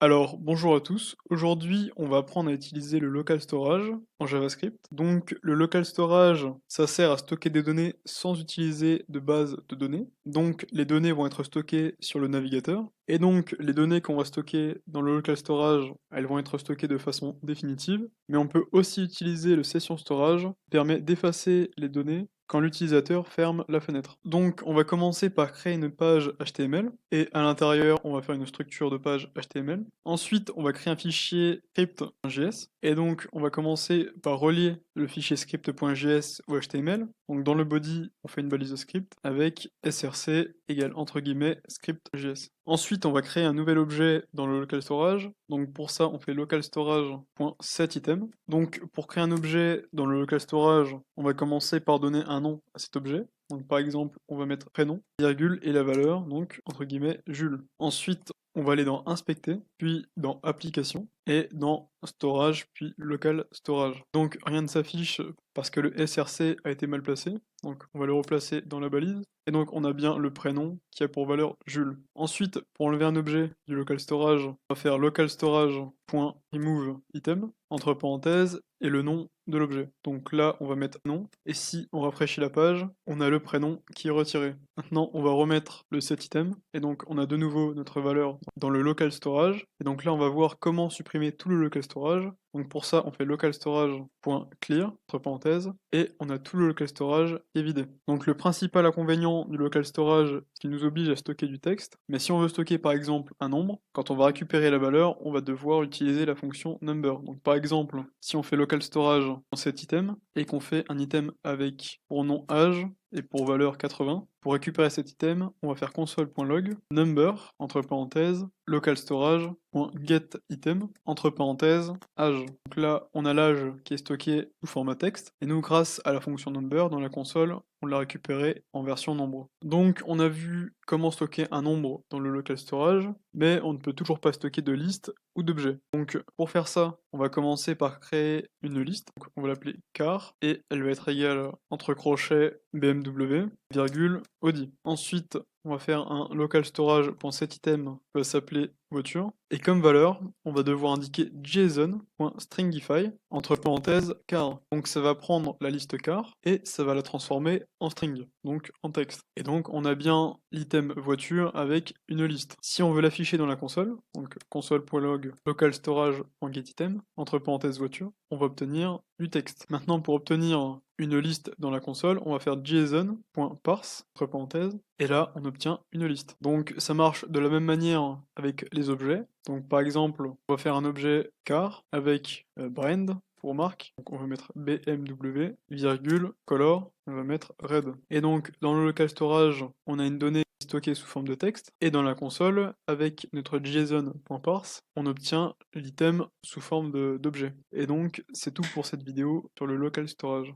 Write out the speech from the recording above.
Alors, bonjour à tous. Aujourd'hui, on va apprendre à utiliser le local storage en JavaScript. Donc, le local storage, ça sert à stocker des données sans utiliser de base de données. Donc, les données vont être stockées sur le navigateur. Et donc, les données qu'on va stocker dans le local storage, elles vont être stockées de façon définitive. Mais on peut aussi utiliser le session storage, qui permet d'effacer les données quand l'utilisateur ferme la fenêtre. Donc, on va commencer par créer une page HTML, et à l'intérieur, on va faire une structure de page HTML. Ensuite, on va créer un fichier script.js, et donc on va commencer par relier le fichier script.js au HTML. Donc dans le body, on fait une balise de script avec src égale entre guillemets script.js. Ensuite, on va créer un nouvel objet dans le local storage. Donc pour ça, on fait local storage.setItem. Donc pour créer un objet dans le local storage, on va commencer par donner un nom à cet objet. Donc par exemple, on va mettre prénom, virgule et la valeur, donc entre guillemets Jules. Ensuite, on va aller dans inspecter, puis dans application et dans storage, puis local storage. Donc rien ne s'affiche parce que le src a été mal placé. Donc on va le replacer dans la balise. Et donc on a bien le prénom qui a pour valeur Jules. Ensuite, pour enlever un objet du local storage, on va faire local storage.remove item entre parenthèses et le nom de l'objet. Donc là, on va mettre nom, et si on rafraîchit la page, on a le prénom qui est retiré. Maintenant, on va remettre le setItem, et donc on a de nouveau notre valeur dans le local storage, et donc là, on va voir comment supprimer tout le local storage. Donc pour ça, on fait local storage.clear, entre parenthèses, et on a tout le local storage qui est vidé. Donc le principal inconvénient du local storage, c'est qu'il nous oblige à stocker du texte, mais si on veut stocker par exemple un nombre, quand on va récupérer la valeur, on va devoir utiliser la fonction number. Donc par exemple, si on fait local storage dans cet item, et qu'on fait un item avec pour nom âge, et pour valeur 80. Pour récupérer cet item, on va faire console.log number entre parenthèses local storage.getItem entre parenthèses âge. Donc là, on a l'âge qui est stocké sous format texte et nous grâce à la fonction number dans la console, on l'a récupéré en version nombre. Donc on a vu comment stocker un nombre dans le local storage, mais on ne peut toujours pas stocker de liste ou d'objet. Donc pour faire ça, on va commencer par créer une liste. Donc, on va l'appeler car et elle va être égale entre crochets BMW, virgule, Audi. Ensuite, on va faire un local storage.setItem qui va s'appeler voiture. Et comme valeur, on va devoir indiquer JSON.stringify entre parenthèses car. Donc ça va prendre la liste car et ça va la transformer en string, donc en texte. Et donc on a bien l'item voiture avec une liste. Si on veut l'afficher dans la console, donc console.log local storage.getItem entre parenthèses voiture, on va obtenir du texte. Maintenant pour obtenir une liste dans la console, on va faire json.parse, entre parenthèses, et là on obtient une liste. Donc ça marche de la même manière avec les objets. Donc par exemple, on va faire un objet car avec brand pour marque. Donc on va mettre BMW, virgule, color, on va mettre red. Et donc dans le local storage, on a une donnée stockée sous forme de texte, et dans la console, avec notre json.parse, on obtient l'item sous forme d'objet. Et donc c'est tout pour cette vidéo sur le local storage.